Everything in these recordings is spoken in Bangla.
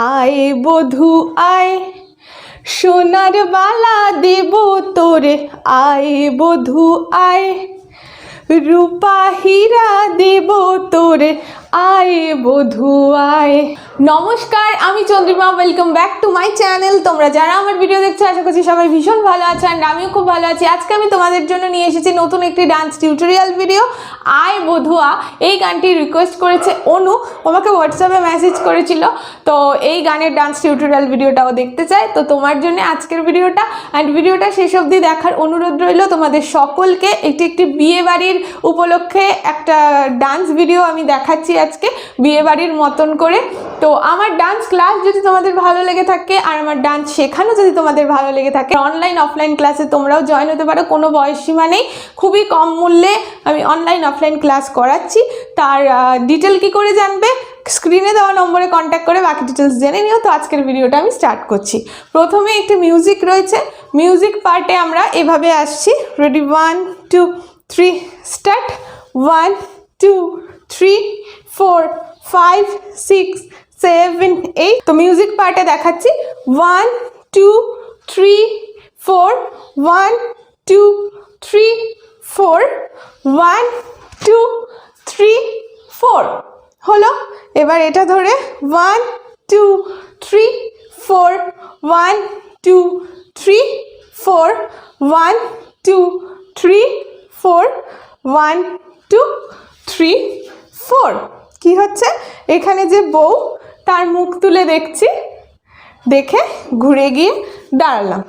আয় বধূ আয়, সোনার বালা দেব তোরে, আয় বধূ আয়, রূপা হীরা দেব তোরে, আয় বধূ আয়। নমস্কার, আমি Chandrima, welcome back to my channel. তোমরা যারা আমার ভিডিও দেখছো আশা করছি সবাই ভীষণ ভালো আছে, অ্যান্ড আমিও খুব ভালো আছি। আজকে আমি তোমাদের জন্য নিয়ে এসেছি নতুন একটি ডান্স টিউটোরিয়াল ভিডিও। আয় বধুয়া এই গানটি রিকোয়েস্ট করেছে অনু, আমাকে হোয়াটসঅ্যাপে মেসেজ করেছিল, তো এই গানের ডান্স টিউটোরিয়াল ভিডিওটাও দেখতে চায়। তো তোমার জন্য আজকের ভিডিওটা, অ্যান্ড ভিডিওটা শেষ অবধি দেখার অনুরোধ রইল তোমাদের সকলকে। একটি বিয়ে বাড়ির উপলক্ষে একটা ডান্স ভিডিও আমি দেখাচ্ছি আজকে, বিয়ে বাড়ির মতন করে। তো আমার ডান্স ক্লাস যদি তোমাদের ভালো লেগে থাকে আর আমার ডান্স শেখানো যদি তোমাদের ভালো লেগে থাকে, অনলাইন অফলাইন ক্লাসে তোমরাও জয়েন হতে পারো, কোনো বয়স সীমা নেই। খুবই কম মূল্যে আমি অনলাইন অফলাইন ক্লাস করাচ্ছি। তার ডিটেল কি করে জানবে? স্ক্রিনে দেওয়া নম্বরে কন্ট্যাক্ট করে বাকি ডিটেলস জেনে নিও। তো আজকের ভিডিওটা আমি স্টার্ট করছি। প্রথমে একটি মিউজিক রয়েছে, মিউজিক পার্টে আমরা এভাবে আসছি। Ready, 1 2 3 start. 1 2 3 4 5 6 7 8। তো মিউজিক পার্টে দেখাচ্ছি 1 2 3 4 1 2 3 4 1 2 3 4 হলো। এবার এটা ধরে 1 2 3 4 1 2 3 4 1 2 3 4 1 2 3 4। কি হচ্ছে? এখানে যে বউ, তার মুখ তুলে দেখছি, দেখে ঘুরে গিয়ে দাঁড়ালাম।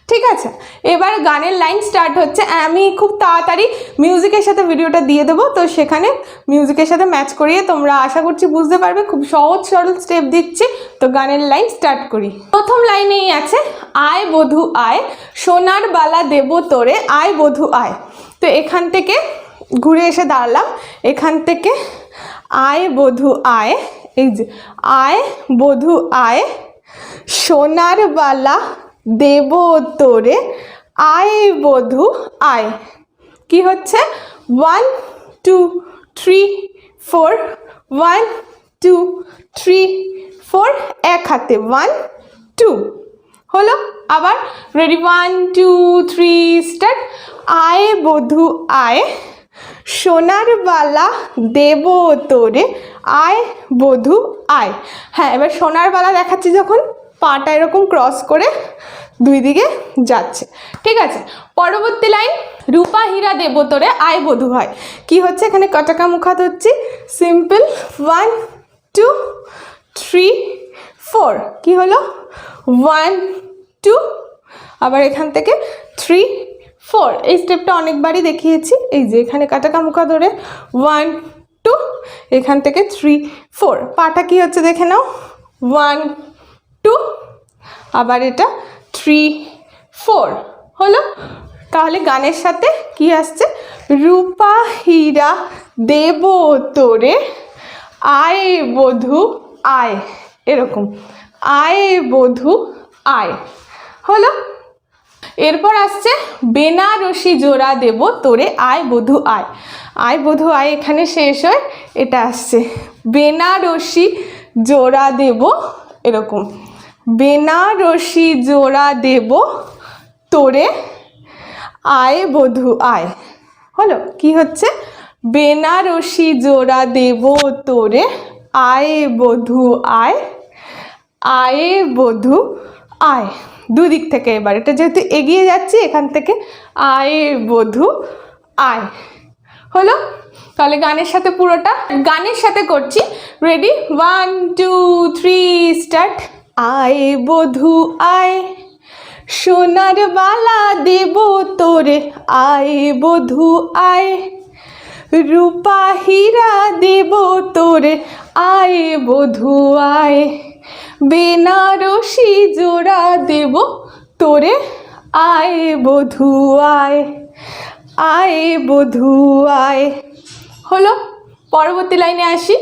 ঠিক আছে, এবার গানের লাইন স্টার্ট হচ্ছে। আমি খুব তাড়াতাড়ি মিউজিকের সাথে ভিডিওটা দিয়ে দেবো, তো সেখানে মিউজিকের সাথে ম্যাচ করিয়ে তোমরা আশা করছি বুঝতে পারবে। খুব সহজ সরল স্টেপ দিচ্ছি। তো গানের লাইন স্টার্ট করি। প্রথম লাইনেই আছে আয় বধূ আয়, সোনার বালা দেব তোরে, আয় বধূ আয়। তো এখান থেকে ঘুরে এসে দাঁড়ালাম, এখান থেকে আয় বধূ আয়, এই যে আয় বধূ আয়, সোনার বালা দেব তোরে, আয় বধূ আয়। কি হচ্ছে? 1 2 3 4 1 2 3 4, এক হাতে 1 2 হলো। আবার রেডি, 1 2 3 স্টার্ট। আয় বধূ আয়, সোনার বালা দেব তোরে, আয় বধূ আয়। হ্যাঁ, এবার সোনার বালা দেখাচ্ছি যখন, পাটা এরকম ক্রস করে দুই দিকে যাচ্ছে। ঠিক আছে, পরবর্তী লাইন রূপা হীরা দেব তোরে, আয় বধূ হয়। কি হচ্ছে? এখানে কটাকা মুখাত হচ্ছে, সিম্পল 1 2 3 4। কি হলো? 1 2, আবার এখান থেকে 3 4। এই স্টেপটা অনেকবারই দেখিয়েছি। এই যে এখানে কাটাকা মুখা ধরে 1 2, এখান থেকে 3 4। পাটা কি হচ্ছে দেখে নাও, 1 2, আবার এটা 3 4 হলো। তাহলে গানের সাথে কি আসছে? রূপা হীরা দেব তোরে, আয় বধূ আয়, এরকম আয় বধূ আয় হলো। এরপর আসছে বেনারসি জোড়া দেব তোরে, আয় বধূ আয়। আয় বধূ আয় এখানে শেষ হয়, এটা আসছে বেনারসি জোড়া দেব, এরকম বেনারসি জোড়া দেব তোরে, আয় বধূ আয় হলো। কি হচ্ছে? বেনারসি জোড়া দেব তোরে, আয় বধূ আয়, আয় বধূ আয়। দুদিক থেকে এবার এটা যেহেতু এগিয়ে যাচ্ছি, এখান থেকে আয় বধূ আয় হলো। তাহলে গানের সাথে পুরোটা গানের সাথে করছি। Ready, 1 2 3 start. আয় বধূ আয়, সোনার বালা দেব তোরে, আয় বধূ আয়, রূপা হীরা দেব তোরে, আয় বধূ আয়, বেনারসি জোড়া দেব তোরে, আয় বধূ আয়, আয় বধূ আয় হলো। পরবর্তী লাইনে আসি।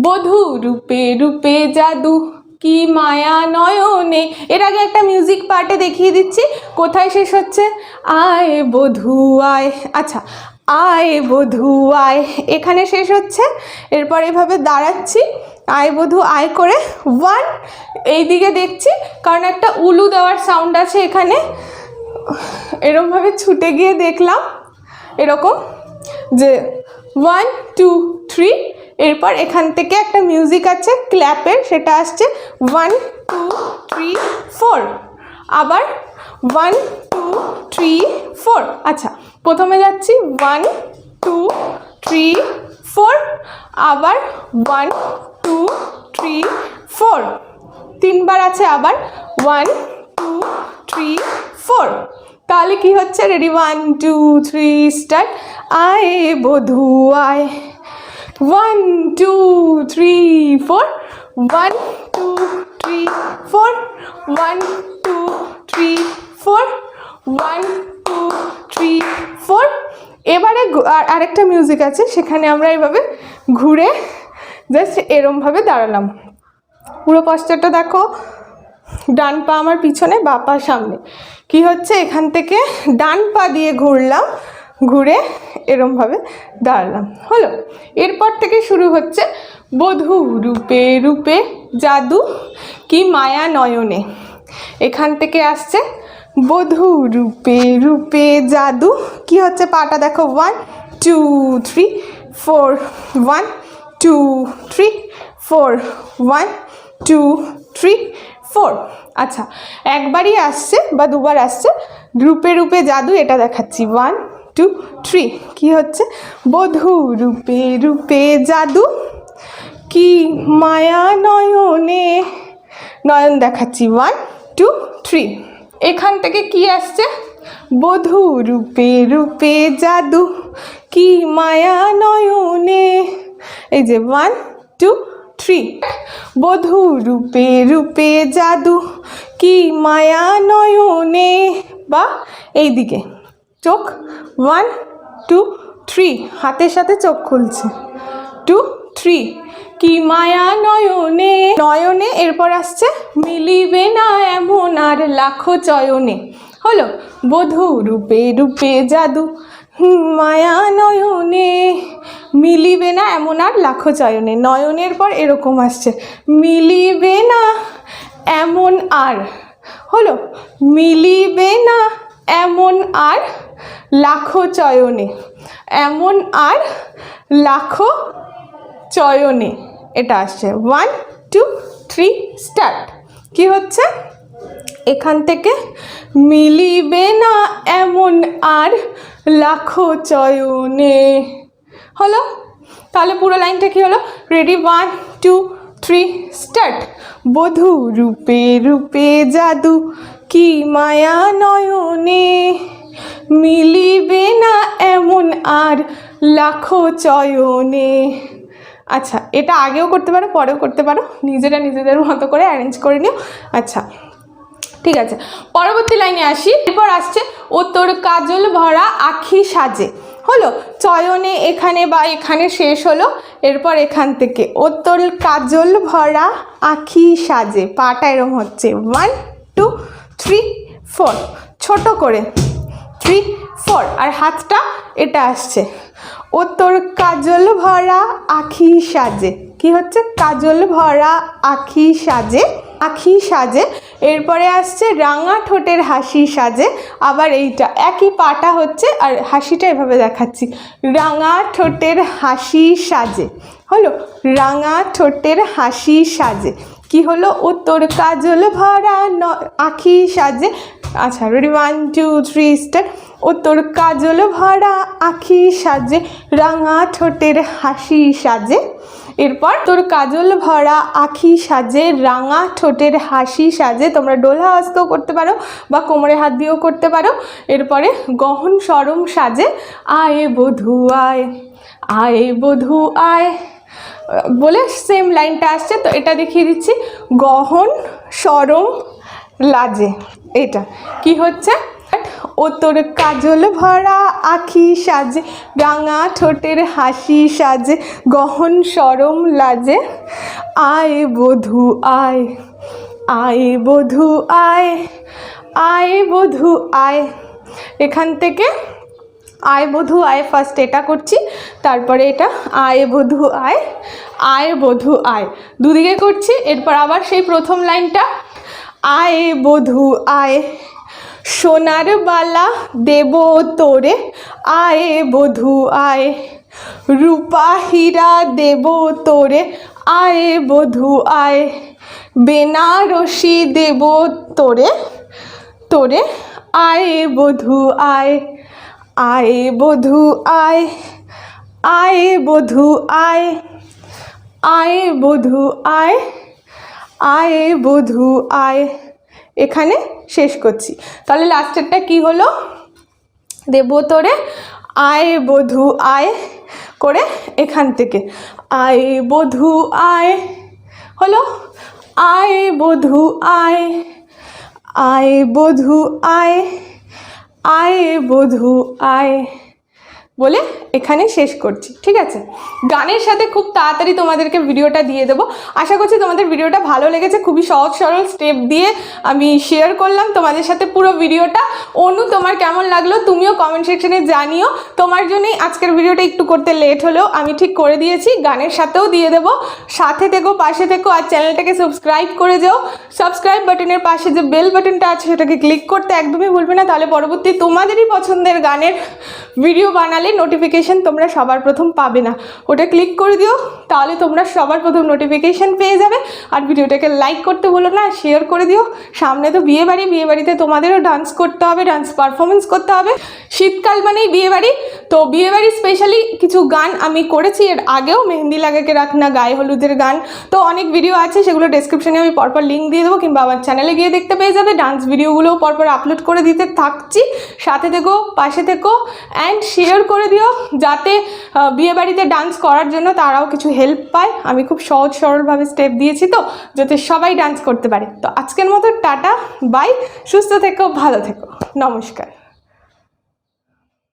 বধূ রূপে রূপে জাদু, কি মায়া নয়নে। এর আগে একটা মিউজিক পার্টে দেখিয়ে দিচ্ছি কোথায় শেষ হচ্ছে, আয় বধূ আয়। আচ্ছা, আয় বধূ আয় এখানে শেষ হচ্ছে। এরপর এভাবে দাঁড়াচ্ছি, আয় বধূ আয় করে 1, এই দিকে দেখছি কারণ একটা উলু দেওয়ার সাউন্ড আছে এখানে, এরকমভাবে ছুটে গিয়ে দেখলাম এরকম যে 1 2 3, এরপর এখান থেকে একটা মিউজিক আছে ক্ল্যাপের, সেটা আসছে 1 2 3 4, আবার 1 2 3 4। আচ্ছা, প্রথমে যাচ্ছি 1 2 3 4, আবার 1 2 3 4, 3বার আছে, আবার 1 2 3 4। তাহলে কি হচ্ছে, রেডি 1 2 3 স্টার্ট। আয় বধূ আয় 1 2 3 4, 1 2 3 4, 1 2 3 4, 1 2 3 4। এবারে আরেকটা মিউজিক আছে, সেখানে আমরা এইভাবে ঘুরে জাস্ট এরমভাবে দাঁড়ালাম। পুরো পশ্চারটা দেখো, ডান পা আমার পিছনে, বা পা সামনে। কি হচ্ছে, এখান থেকে ডান পা দিয়ে ঘুরলাম, ঘুরে এরমভাবে দাঁড়ালাম, হলো। এরপর থেকে শুরু হচ্ছে বধূ রূপে রূপে জাদু কি মায়া নয়নে। এখান থেকে আসছে বধূ রূপে রূপে জাদু। কি হচ্ছে, পাটা দেখো 1 2 3 4, 1 2 3 4, 1 2 3 4। আচ্ছা, একবারই আসছে বা দুবার আসছে রূপে রূপে জাদু, এটা দেখাচ্ছি 1 2 3। কি হচ্ছে, বধূ রূপে রূপে জাদু কি মায়া নয়নে, নয়ন দেখাচ্ছি 1 2 3। এখান থেকে কি আসছে, বধূ রূপে রূপে জাদু কি মায়া নয়নে, এই যে 1 2 3। বধূ রূপে রূপে জাদু কি মায়া নয়নে, বা এইদিকে চোখ 1 2 3, হাতের সাথে চোখ খুলছে 2 3, কি মায়া নয়নে নয়নে। এরপর আসছে মিলিবে না এমন আর লাখো চয়নে, হলো। বধূ রূপে রূপে জাদু মায়া নয়নে, মিলিবে না এমন আর লাখো চয়নে। নয়নের পর এরকম আসছে মিলিবে না এমন আর, হলো। মিলিবে না এমন আর লাখো চয়নে, এমন আর লাখো চয়নে, এটা আসছে 1 2 3 স্টার্ট। কি হচ্ছে, এখান থেকে মিলিবে না এমন আর লাখো চয়নে, হলো। তাহলে পুরো লাইনটা কি হলো, রেডি 1 2 3 স্টার্ট। বধূ রূপে রূপে জাদু কি মায়া নয়নে, মিলিবে না এমন আর লাখো চয়নে। আচ্ছা, এটা আগেও করতে পারো, পরেও করতে পারো, নিজেরা নিজেদের মতো করে অ্যারেঞ্জ করে নিও। আচ্ছা, ঠিক আছে, পরবর্তী লাইনে আসি। এরপর আসছে ও তোর কাজল ভরা আখি সাজে, হলো। চয়নে এখানে বা এখানে শেষ হলো। এরপর এখান থেকে ও তোর কাজল ভরা আখি সাজে, পাটা এরম হচ্ছে 1 2 3 4, ছোট করে 3 4, আর হাতটা এটা আসছে ও তোর কাজল ভরা আখি সাজে। কি হচ্ছে, কাজল ভরা আখি সাজে, আখি সাজে। এরপরে আসছে রাঙা ঠোঁটের হাসি সাজে, আবার এইটা একই পাটা হচ্ছে, আর হাসিটা এভাবে দেখাচ্ছি রাঙা ঠোঁটের হাসি সাজে, হলো। রাঙা ঠোঁটের হাসি সাজে। কি হলো, ও তোর কাজল ভরা আখি সাজে। আচ্ছা, রেডি 1 2 3 স্টার্ট। ও তোর কাজল ভরা আখি সাজে রাঙা ঠোঁটের হাসি সাজে। এরপর তোর কাজল ভরা আখি সাজে রাঙা ঠোঁটের হাসি সাজে, তোমরা ডোলা হস্তেও করতে পারো বা কোমরে হাত দিয়েও করতে পারো। এরপরে গহন সরম সাজে আয়ে বধূ আয়, আয়ে বধূ আয় বলে সেম লাইনটা আসছে, তো এটা দেখিয়ে দিচ্ছি গহন সরম লাজে। এটা কি হচ্ছে, ও তোর কাজল ভরা আখি সাজে রাঙা ঠোঁটের হাসি সাজে গহন সরম লাজে আয় বধূ আয়, আয় বধূ আয়, আয় বধূ আয়। এখান থেকে আয় বধূ আয়, ফার্স্ট এটা করছি, তারপরে এটা আয় বধূ আয়, আয় বধূ আয়, দুদিকে করছি। এরপর আবার সেই প্রথম লাইনটা, আয় বধূ আয়, সোনার বালা দেব তোরে, আয় বধূ আয়, রূপা হীরা দেব তোরে, আয় বধূ আয়, বেনারসি দেব তোরে, তোরে, আয় বধূ আয়, আয় বধূ আয়, আয় বধূ আয়, আয় বধূ আয়, আয় বধূ আয়, এখানে শেষ করছি। তাহলে লাস্টেরটা কি হলো, দেব তোরে, আয় বধূ আয় করে এখান থেকে আয় বধূ আয় হলো, আয় বধূ আয়, আয় বধূ আয়, আয় বধূ আয় বলে এখানে শেষ করছি। ঠিক আছে, গানের সাথে খুব তাড়াতাড়ি তোমাদেরকে ভিডিওটা দিয়ে দেবো। আশা করছি তোমাদের ভিডিওটা ভালো লেগেছে। খুবই সহজ সরল স্টেপ দিয়ে আমি শেয়ার করলাম তোমাদের সাথে পুরো ভিডিওটা। অনু, তোমার কেমন লাগলো তুমিও কমেন্ট সেকশনে জানিও। তোমার জন্যই আজকের ভিডিওটা একটু করতে লেট হলেও আমি ঠিক করে দিয়েছি, গানের সাথেও দিয়ে দেবো। সাথে থেকো, পাশে থেকো, আর চ্যানেলটাকে সাবস্ক্রাইব করে যাও। সাবস্ক্রাইব বাটনের পাশে যে বেল বাটনটা আছে সেটাকে ক্লিক করতে একদমই ভুলবে না, তাহলে পরবর্তী তোমাদেরই পছন্দের গানের ভিডিও বানালে নোটিফিকেশন তোমরা সবার প্রথম পাবে না। ওটা ক্লিক করে দিও, তাহলে তোমরা সবার প্রথম নোটিফিকেশন পেয়ে যাবে। আর ভিডিওটাকে লাইক করতে বলো না, শেয়ার করে দিও। সামনে তো বিয়ে বাড়ি, বিয়ে বাড়িতে তোমাদেরও ডান্স করতে হবে, ডান্স পারফরমেন্স করতে হবে। শীতকাল মানেই বিয়ে বাড়ি, তো বিয়ে বাড়ি স্পেশালি কিছু গান আমি করেছি এর আগেও, মেহেন্দি লাগাকে রাখনা, গায়ে হলুদের গান, তো অনেক ভিডিও আছে, সেগুলো ডেসক্রিপশনে আমি পরপর লিঙ্ক দিয়ে দেবো, কিংবা আমার চ্যানেলে গিয়ে দেখতে পেয়ে যাবে। ডান্স ভিডিওগুলোও পরপর আপলোড করে দিতে থাকছি। সাথে থেকো, পাশে থেকো, অ্যান্ড শেয়ার করে দিও, যাতে বিয়ে বাড়িতে ডান্স করার জন্য তারাও কিছু হেল্প পায়। আমি খুব সহজ সরলভাবে স্টেপ দিয়েছি, তো যাতে সবাই ডান্স করতে পারে। তো আজকের মতো টাটা, বাই, সুস্থ থেকো, ভালো থেকো, নমস্কার।